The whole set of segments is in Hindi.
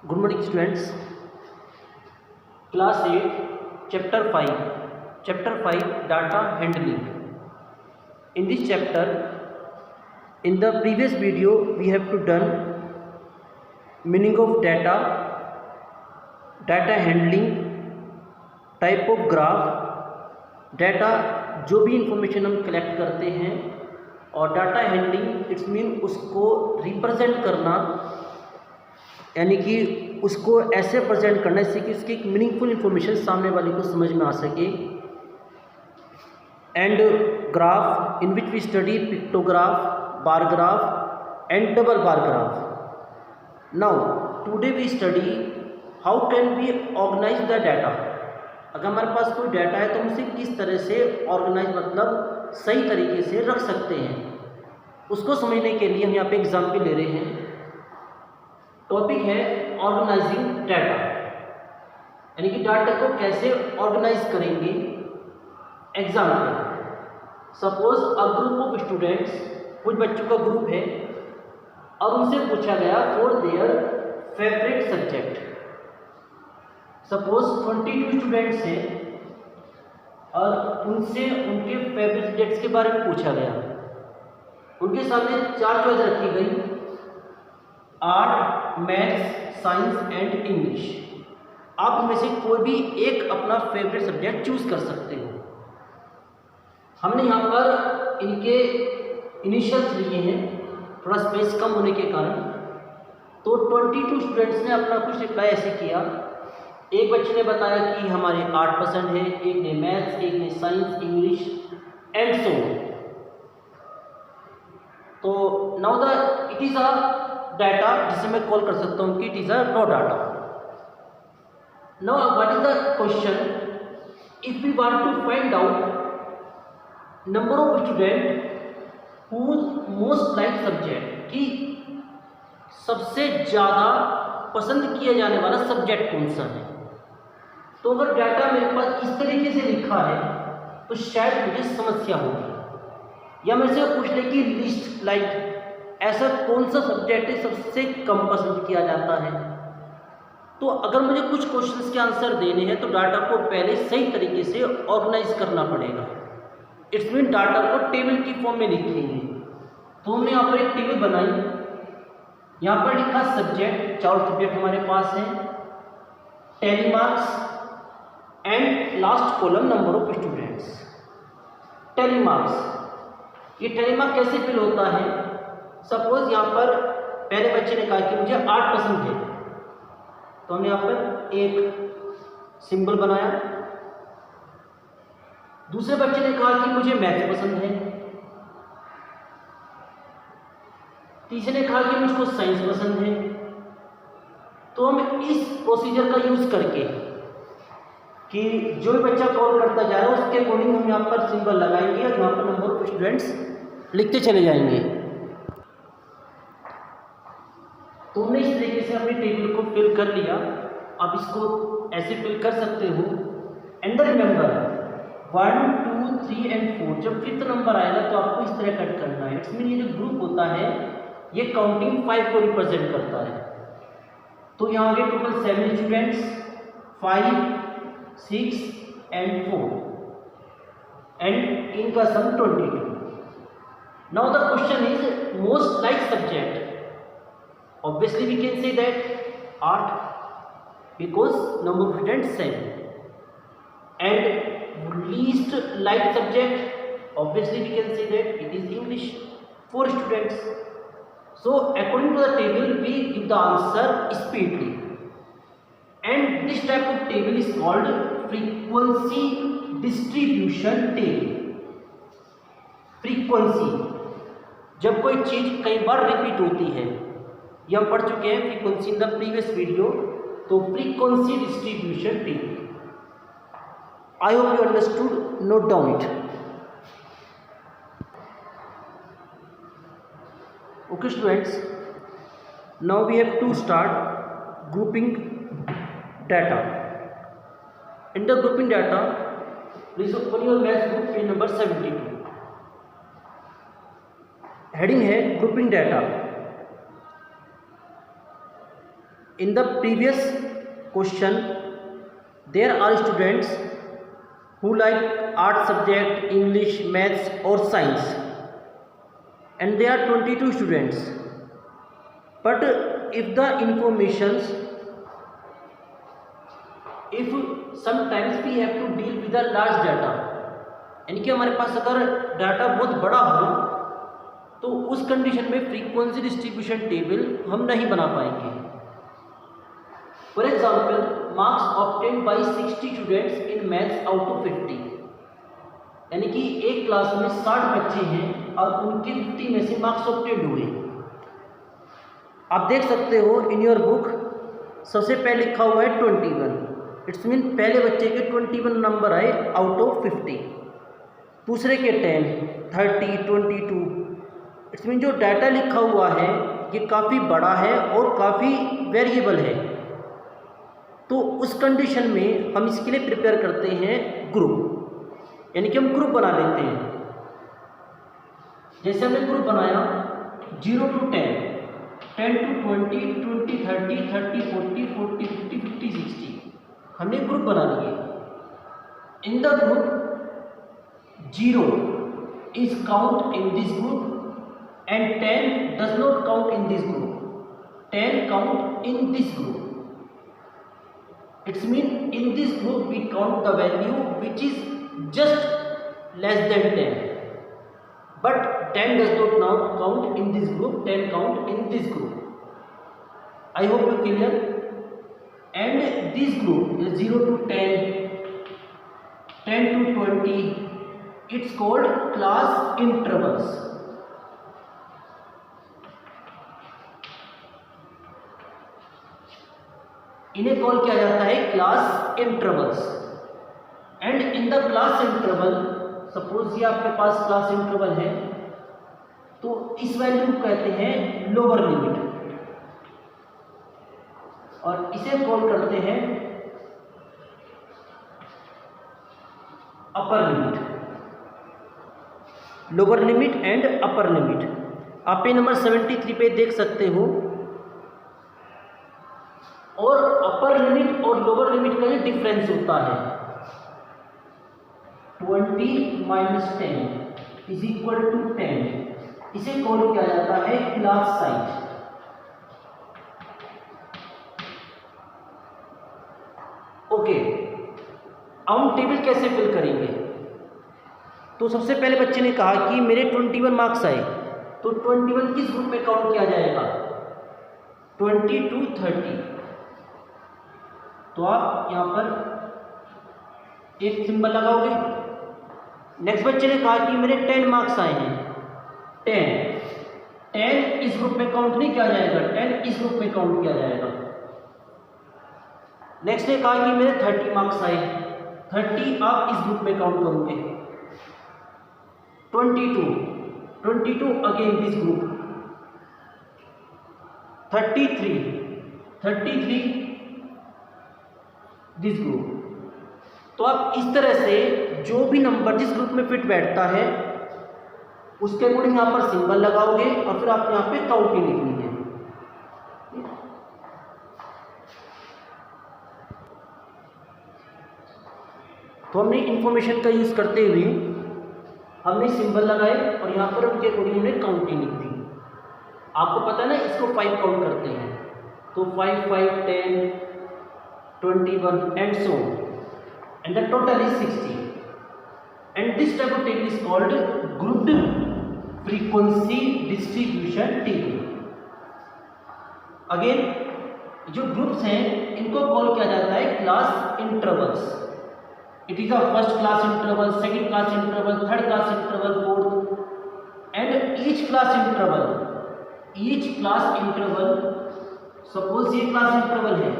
Good morning, students. Class 8, Chapter 5. Chapter 5, Data Handling. In this chapter, in the previous video, we have to done meaning of data, data handling, type of graph, data जो भी इंफॉर्मेशन हम कलेक्ट करते हैं, और डाटा हैंडलिंग इट्स मीन उसको रिप्रेजेंट करना, यानी कि उसको ऐसे प्रेजेंट करना जिससे कि उसकी एक मीनिंगफुल इंफॉर्मेशन सामने वाले को समझ में आ सके. And graph in which we study pictograph, bar graph and double bar graph. Now today we study how can we organise the data. अगर हमारे पास कोई डाटा है तो हम उसे किस तरह से ऑर्गेनाइज मतलब सही तरीके से रख सकते हैं, उसको समझने के लिए हम यहाँ पे एग्जाम्पल ले रहे हैं. टॉपिक है ऑर्गेनाइजिंग डाटा, यानी कि डाटा को कैसे ऑर्गेनाइज करेंगे. Example, suppose a group of students, कुछ बच्चों का ग्रुप है और उनसे पूछा गया for their favourite subject. Suppose 22 students हैं और उनसे उनके फेवरेट सब्जेक्ट्स के बारे में पूछा गया. उनके सामने 4 चॉइस रखी गई: art, maths, science and English. आप उनमें से कोई भी एक अपना फेवरेट सब्जेक्ट चूज कर सकते हो. हमने यहाँ पर इनके इनिशियल्स लिए हैं, थोड़ा स्पेस कम होने के कारण. तो 22 स्टूडेंट्स ने अपना कुछ रिप्लाई ऐसे किया. एक बच्चे ने बताया कि हमारे आर्ट पसंद है, एक ने मैथ्स, एक ने साइंस, इंग्लिश एंड सो. तो now the it is a data जिसे मैं कॉल कर सकता हूँ कि it is a no data. Now what is the question, if we want to find out number of student who most like subject, कि सबसे ज़्यादा पसंद किया जाने वाला सब्जेक्ट कौन सा है. तो अगर डाटा मेरे पास इस तरीके से लिखा है तो शायद मुझे समस्या होगी. या मेरे से पूछ ले कि लिस्ट लाइक ऐसा कौन सा सब्जेक्ट है सबसे कम पसंद किया जाता है. तो अगर मुझे कुछ क्वेश्चंस के आंसर देने हैं तो डाटा को पहले सही तरीके से ऑर्गेनाइज करना पड़ेगा. इट्स मीन डाटा को टेबल की फॉर्म में लिखेंगे. तो हमने यहाँ पर एक टेबल बनाई. यहाँ पर लिखा सब्जेक्ट, 4 सब्जेक्ट हमारे पास हैं, tally marks and last column number of students. Tally marks, ये टेली मार्क कैसे फिल होता है. सपोज यहाँ पर पहले बच्चे ने कहा कि मुझे आर्ट पसंद है, तो हमने यहाँ पर एक सिंबल बनाया. दूसरे बच्चे ने कहा कि मुझे मैथ पसंद है. तीसरे ने कहा कि मुझको साइंस पसंद है. तो हम इस प्रोसीजर का यूज करके कि जो भी बच्चा कॉल करता जा रहा है उसके अकॉर्डिंग हम यहाँ पर सिंबल लगाएंगे और यहाँ पर नंबर ऑफ स्टूडेंट्स लिखते चले जाएंगे. तो हमने इस तरीके से अपनी टेबल को फिल कर लिया. आप इसको ऐसे फिल कर सकते हो. एंड रिमेंबर 1, 2, 3 एंड 4, जब 5th नंबर आएगा तो आपको इस तरह कट करना है. इट्स मीन ये जो ग्रुप होता है ये काउंटिंग 5 को रिप्रेजेंट करता है. तो यहाँ आगे टोटल 7 स्टूडेंट्स, 5, 6 एंड 4 एंड इनका सम 22. Now the question is most like subject. Obviously we can say that art because number of students 7. And least liked subject, obviously we can say that it is English, 4 students. So according to the table we give the answer speedily. And this type of table is called frequency distribution table. Frequency, जब कोई चीज कई बार रिपीट होती है, ये हम पढ़ चुके हैं frequency in the previous video. तो frequency distribution table, I hope you understood. Note down it. Okay students, now we have to start grouping data. In the grouping data please open your maths book, page number 72. Heading है grouping data. In the previous question, there are students who like art subject, English, maths or science, and there are 22 students. But if the informations, if sometimes we have to deal with a large data, यानी कि हमारे पास अगर डाटा बहुत बड़ा हो तो उस कंडीशन में फ्रीक्वेंसी डिस्ट्रीब्यूशन टेबल हम नहीं बना पाएंगे. For example, marks obtain by 60 students in maths out of 50, यानी कि एक क्लास में 60 बच्चे हैं और उनके 50 में से मार्क्स ऑब्टेन हुए. आप देख सकते हो इन योर बुक सबसे पहले लिखा हुआ है 21. इट्स मीन पहले बच्चे के 21 नंबर आए आउट ऑफ 50, दूसरे के 10, 30, 22. इट्स मीन जो डाटा लिखा हुआ है ये काफ़ी बड़ा है और काफ़ी वेरिएबल है. तो उस कंडीशन में हम इसके लिए प्रिपेयर करते हैं ग्रुप, यानी कि हम ग्रुप बना लेते हैं. जैसे हमने ग्रुप बनाया 0 to 10, 10 to 20, 20, 30, 30, 40, 40, 50, 50, 60, हमने ग्रुप बना लिए. In the group 0 is count in this group and 10 does not count in this group. 10 count in this group. It's mean in this group we count the value which is just less than 10. But 10 does not now count in this group, 10 count in this group. I hope you clear. And this group is 0 to 10, 10 to 20. It's called class intervals. इन्हें कॉल किया जाता है class intervals. And in the class interval, suppose ये आपके पास क्लास इंटरवल है तो इस वैल्यू को कहते हैं लोअर लिमिट और इसे कॉल करते हैं upper limit. Lower limit and upper limit आप पे नंबर 73 पे देख सकते हो. और अपर लिमिट और लोअर लिमिट का ये डिफरेंस होता है 20 माइनस 10 इज इक्वल टू 10. इसे कॉल किया जाता है क्लास साइज. ओके, अब हम टेबल कैसे फिल करेंगे? तो सबसे पहले बच्चे ने कहा कि मेरे 21 मार्क्स आए, तो 21 किस ग्रुप में काउंट किया जाएगा? 20 to 30. तो आप यहाँ पर एक सिंबल लगाओगे. नेक्स्ट बच्चे ने कहा कि मेरे 10 मार्क्स आए हैं. 10 इस ग्रुप में काउंट नहीं किया जाएगा, 10 इस ग्रुप में काउंट किया जाएगा. नेक्स्ट ने कहा कि मेरे 30 मार्क्स आए, 30 आप इस ग्रुप में काउंट करोगे. 22 again this group. 33 this group. तो आप इस तरह से जो भी नंबर जिस ग्रुप में फिट बैठता है उसके अकॉर्डिंग यहाँ पर सिंबल लगाओगे और फिर आप यहाँ पे काउंटिंग लिखनी है. तो हमने इंफॉर्मेशन का यूज़ करते हुए हमने सिंबल लगाए और यहाँ पर उनके अकॉर्डिंग हमने काउंटिंग लिख दी. आपको पता है ना, इसको 5 काउंट करते हैं तो 5, 5, 10, 21 and so on, and the total is 60. And this type of table is called grouped frequency distribution table. Again, जो ग्रुप्स हैं इनको कॉल किया जाता है class intervals. It is a first class interval, second class interval, third class interval, fourth. And each class interval suppose ये क्लास इंटरवल है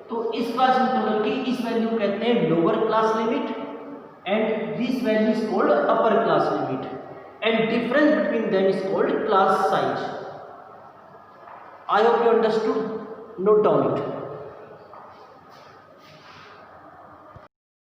तो इस क्लास इंटरवल की इस वैल्यू को कहते हैं lower class limit and this value is called upper class limit and difference between them is called class size. I hope you understood. Note down it.